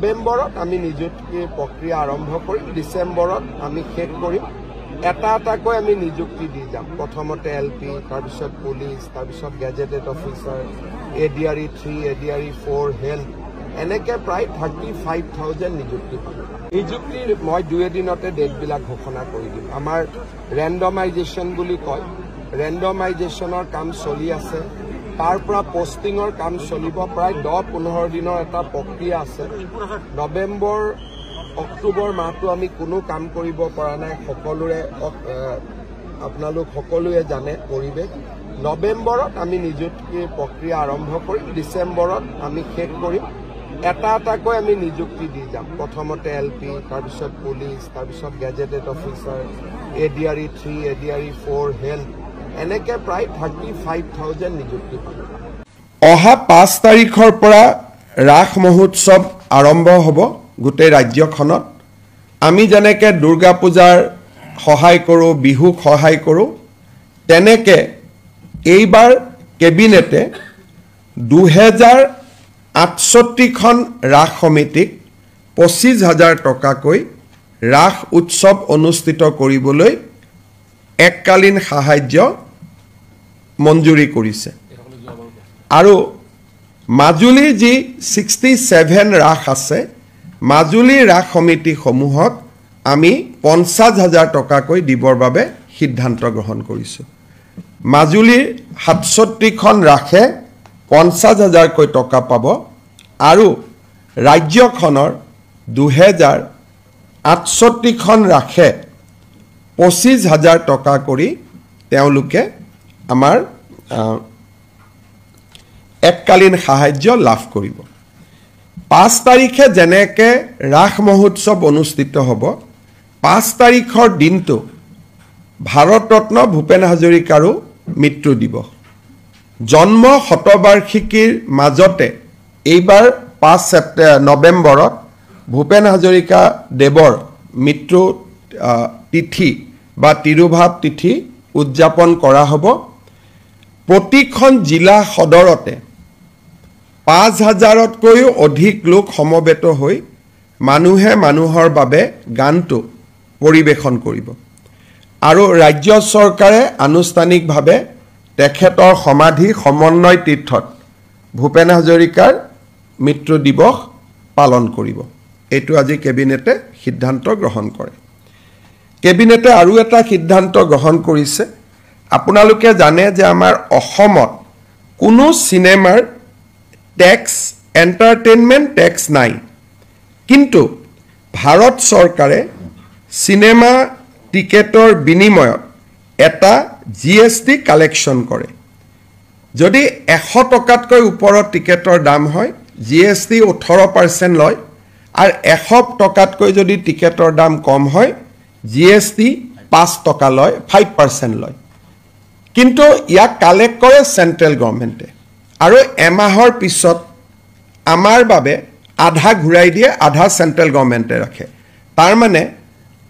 নৱেম্বৰত আমি নিযুক্তিৰ প্ৰক্ৰিয়া আৰম্ভ কৰিম, ডিচেম্বৰত আমি শেষ কৰিম। এটা এটাকৈ আমি নিযুক্তি দি যাম। প্ৰথমতে LP, তাৰপিছত পুলিচ, তাৰপিছত gazetted officer, ADRE 3, ADRE 4, health, এনেকৈ প্ৰায় 35,000 নিযুক্তি পাব। নিযুক্তিৰ মই 2 এদিনতে ডেটবিলাক ঘোষণা কৰি দিম। আমাৰ ৰেণ্ডমাইজেশ্যন বুলি কয়, ৰেণ্ডমাইজেশ্যনৰ কাম চলি আছে। তাৰ পৰা পোষ্টিঙৰ কাম চলিব। প্ৰায় 10-15 দিনৰ এটা প্ৰক্ৰিয়া আছে। নৱেম্বৰ অক্টোবৰ মাহটো আমি কোনো কাম কৰিব পৰা নাই। সকলোৰে আপোনালোক সকলোৱে জানে পৰিৱেশ। নৱেম্বৰত আমি নিযুক্তিৰ প্ৰক্ৰিয়া আৰম্ভ কৰিম, ডিচেম্বৰত আমি শেষ কৰিম। এটা এটাকৈ আমি নিযুক্তি দি যাম। প্ৰথমতে LP, তাৰপিছত পুলিচ, তাৰপিছত gazetted officer, ADRE 3, ADRE 4, health, এনেকৈ প্ৰায় 35,000 নিযুক্তি পাব। অহা 5 তাৰিখৰ পৰা ৰাস মহোৎসৱ আৰম্ভ হ'ব গোটেই ৰাজ্যখনত। আমি যেনেকৈ দুৰ্গা পূজাৰ সহায় কৰোঁ, বিহুক সহায় কৰোঁ, তেনেকৈ এইবাৰ কেবিনেটে 2068খন ৰাস সমিতিক 25,000 টকাকৈ ৰাস উৎসৱ অনুষ্ঠিত কৰিবলৈ এককালীন সাহায্য মঞ্জুৰি কৰিছে। আৰু মাজুলীৰ যি 67 ৰাস আছে, মাজুলীৰ ৰাস সমিতিসমূহক আমি 50,000 টকাকৈ দিবৰ বাবে সিদ্ধান্ত গ্ৰহণ কৰিছোঁ। মাজুলীৰ 67খন ৰাসে 50,000কৈ টকা পাব আৰু ৰাজ্যখনৰ 2068খন ৰাসে 25,000 টকা কৰি তেওঁলোকে আমাৰ এককালীন সাহায্য লাভ কৰিব। 5 তাৰিখে যেনেকৈ ৰাস মহোৎসৱ অনুষ্ঠিত হ'ব, 5 তাৰিখৰ দিনটো ভাৰতৰত্ন ভূপেন হাজৰিকাৰো মৃত্যু দিৱস। জন্ম শতবাৰ্ষিকীৰ মাজতে এইবাৰ 5 নৱেম্বৰত ভূপেন হাজৰিকা দেৱৰ মৃত্যু তিথি বা তিৰুভাৱ তিথি উদযাপন কৰা হ'ব। প্ৰতিখন জিলা সদৰতে 5,000তকৈও অধিক লোক সমবেত হৈ মানুহে মানুহৰ বাবে গানটো পৰিৱেশন কৰিব। আৰু ৰাজ্য চৰকাৰে আনুষ্ঠানিকভাৱে তেখেতৰ সমাধি সমন্বয় তীৰ্থত ভূপেন হাজৰিকাৰ মৃত্যু দিৱস পালন কৰিব। এইটো আজি কেবিনেটে সিদ্ধান্ত গ্ৰহণ কৰে। কেবিনেটে আৰু এটা সিদ্ধান্ত গ্ৰহণ কৰিছে। আপোনালোকে জানে যে আমাৰ অসমত কোনো চিনেমাৰ টেক্স, এণ্টাৰটেইনমেণ্ট টেক্স নাই। কিন্তু ভাৰত চৰকাৰে চিনেমা টিকেটৰ বিনিময়ত এটা GST কালেকশ্যন কৰে। যদি 100 টকাতকৈ ওপৰত টিকেটৰ দাম হয়, GST 18% লয়, আৰু 100 টকাতকৈ যদি টিকেটৰ দাম কম হয়, GST 5 টকা লয়, 5% লয়। কিন্তু ইয়াক কালেক্ট কৰে চেণ্ট্ৰেল গভৰ্ণমেণ্টে আৰু এমাহৰ পিছত আমাৰ বাবে আধা ঘূৰাই দিয়ে, আধা চেণ্ট্ৰেল গভৰ্ণমেণ্টে ৰাখে। তাৰমানে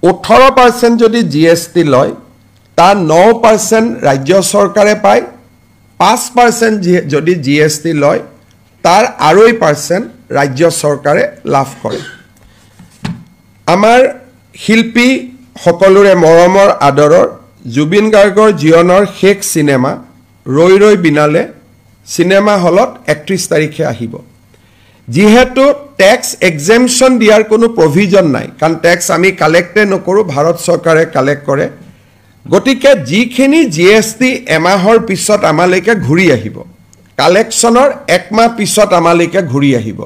18% যদি GST লয়, তাৰ 9% ৰাজ্য চৰকাৰে পায়। 5% যদি GST লয়, তাৰ 2.5% ৰাজ্য চৰকাৰে লাভ কৰে। আমাৰ শিল্পী সকলোৰে মৰমৰ আদৰৰ জুবিন গাৰ্গৰ জীৱনৰ শেষ চিনেমা ৰৈ ৰৈ বিনালে চিনেমা হলত 31 তাৰিখে আহিব। যিহেতু টেক্স এক্সেমশ্যন দিয়াৰ কোনো প্ৰভিজন নাই, কাৰণ টেক্স আমি কালেক্টে নকৰোঁ, ভাৰত চৰকাৰে কালেক্ট কৰে। গতিকে যিখিনি GST এমাহৰ পিছত আমালৈকে ঘূৰি আহিব, কালেকশ্যনৰ 1 মাহ পিছত আমালৈকে ঘূৰি আহিব।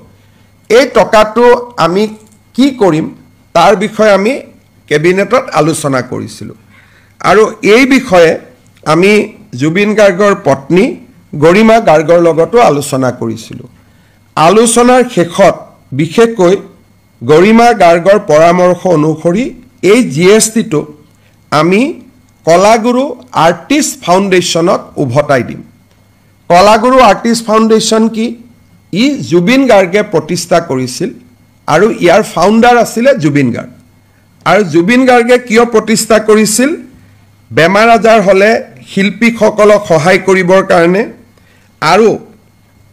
এই টকাটো আমি কি কৰিম তাৰ বিষয়ে আমি কেবিনেটত আলোচনা কৰিছিলোঁ। আৰু এই বিষয়ে আমি জুবিন গাৰ্গৰ পত্নী গৰিমা গাৰ্গৰ লগতো আলোচনা কৰিছিলোঁ। আলোচনাৰ শেষত বিশেষকৈ গৰিমা গাৰ্গৰ পৰামৰ্শ অনুসৰি এই GSTটো আমি কলাগুৰু আৰ্টিষ্ট ফাউণ্ডেশ্যনক উভতাই দিম। কলাগুৰু আৰ্টিষ্ট ফাউণ্ডেশ্যন কি? ই জুবিন গাৰ্গে প্ৰতিষ্ঠা কৰিছিল আৰু ইয়াৰ ফাউণ্ডাৰ আছিলে জুবিন গাৰ্গ। আৰু জুবিন গাৰ্গে কিয় প্ৰতিষ্ঠা কৰিছিল? বেমাৰ আজাৰ হ'লে শিল্পীসকলক সহায় কৰিবৰ কাৰণে আৰু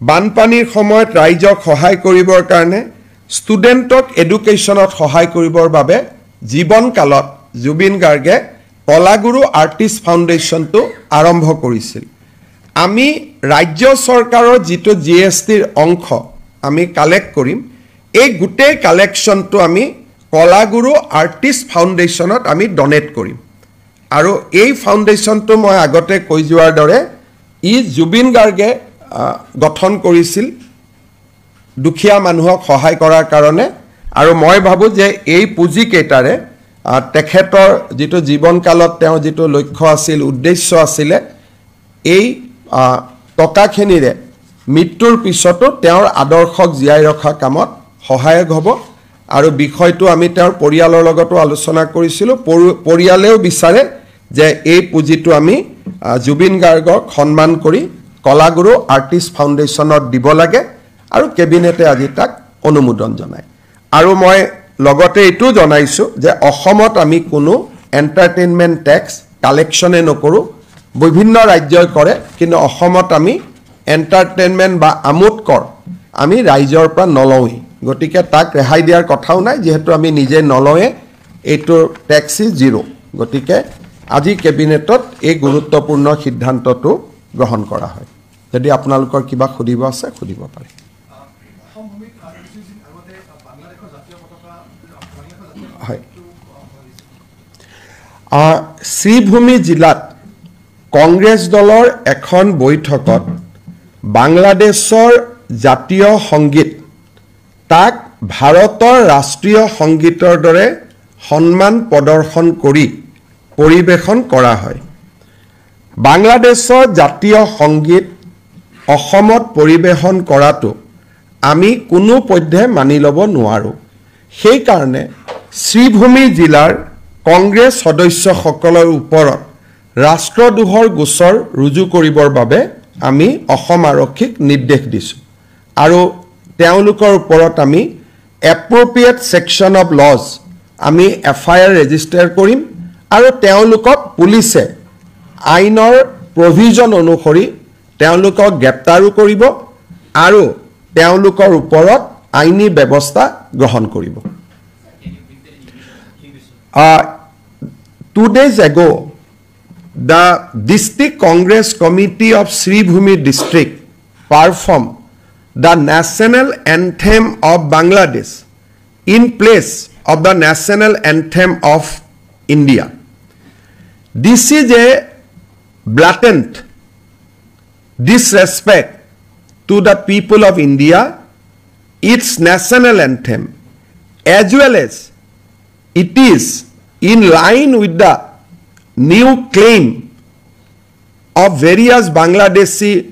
বানপানীৰ সময়ত ৰাইজক সহায় কৰিবৰ কাৰণে, ষ্টুডেণ্টক এডুকেশ্যনত সহায় কৰিবৰ বাবে জীৱনকালত জুবিন গাৰ্গে কলাগুৰু আৰ্টিষ্ট ফাউণ্ডেশ্যনটো আৰম্ভ কৰিছিল আমি ৰাজ্য চৰকাৰৰ যিটো জিএছটিৰ অংশ আমি কালেক্ট কৰিম এই গোটেই কালেকশ্যনটো আমি কলাগুৰু আৰ্টিষ্ট ফাউণ্ডেশ্যনত আমি ডনেট কৰিম আৰু এই ফাউণ্ডেশ্যনটো মই আগতে কৈ যোৱাৰ দৰে ই জুবিন গাৰ্গে গঠন কৰিছিল দুখীয়া মানুহক সহায় কৰাৰ কাৰণে আৰু মই ভাবো যে এই পুঁজি কেইটাৰে তেখেতৰ যিটো জীৱনকালত তেওঁ যিটো লক্ষ্য আছিল উদ্দেশ্য আছিল এই টকাখিনিৰে মৃত্যুৰ পিছতো তেওঁৰ আদৰ্শক জীয়াই ৰখা কামত সহায়ক হ'ব আৰু বিষয়টো আমি তেওঁৰ পৰিয়ালৰ লগতো আলোচনা কৰিছিলোঁ পৰিয়ালেও বিচাৰে যে এই পুঁজিটো আমি জুবিন গাৰ্গক সন্মান কৰি কলাগুৰু আৰ্টিষ্ট ফাউণ্ডেশ্যনত দিব লাগে আৰু কেবিনেটে আজি তাক অনুমোদন জনায় আৰু মই লগতে এইটো জনাইছোঁ যে অসমত আমি কোনো এণ্টাৰটেইনমেণ্ট টেক্স কালেকশ্যনে নকৰোঁ বিভিন্ন ৰাজ্যই কৰে কিন্তু অসমত আমি এণ্টাৰটেইনমেণ্ট বা আমোদ কৰ আমি ৰাইজৰ পৰা নলওঁৱেই গতিকে তাক ৰেহাই দিয়াৰ কথাও নাই যিহেতু আমি নিজে নলওঁৱে এইটোৰ টেক্সি জিৰ' গতিকে আজি কেবিনেটত এই গুৰুত্বপূৰ্ণ সিদ্ধান্তটো গ্ৰহণ কৰা হয় যদি আপোনালোকৰ কিবা সুধিব আছে সুধিব পাৰে হয় শ্ৰীভূমি জিলাত কংগ্ৰেছ দলৰ এখন বৈঠকত বাংলাদেশৰ জাতীয় সংগীত তাক ভাৰতৰ ৰাষ্ট্ৰীয় সংগীতৰ দৰে সন্মান প্ৰদৰ্শন কৰি পৰিৱেশন কৰা হয় বাংলাদেশৰ জাতীয় সংগীত অসমত পৰিৱেশন কৰাটো আমি কোনো পধ্যে মানি ল'ব নোৱাৰোঁ সেই কাৰণে শ্ৰীভূমি জিলাৰ কংগ্ৰেছ সদস্যসকলৰ ওপৰত ৰাষ্ট্ৰদ্ৰোহৰ গোচৰ ৰুজু কৰিবৰ বাবে আমি অসম আৰক্ষীক নিৰ্দেশ দিছোঁ আৰু তেওঁলোকৰ ওপৰত আমি এপ্ৰপ্ৰিয়েট ছেকশ্যন অফ লজ আমি এফআইআৰ ৰেজিষ্টাৰ কৰিম আৰু তেওঁলোকক পুলিচে আইনৰ প্ৰভিজন অনুসৰি তেওঁলোকক গ্ৰেপ্তাৰো কৰিব আৰু তেওঁলোকৰ ওপৰত আইনী ব্যৱস্থা গ্ৰহণ কৰিব 2 days ago the District Congress Committee of Sribhumi District performed the national anthem of Bangladesh in place of the national anthem of India. This is a blatant disrespect to the people of India, its national anthem, as well as it is in line with the new claim of various Bangladesh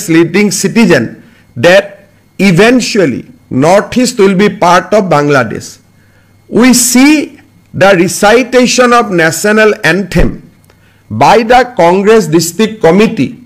leading citizen that eventually Northeast will be part of Bangladesh. We see the recitation of national anthem by the Congress District Committee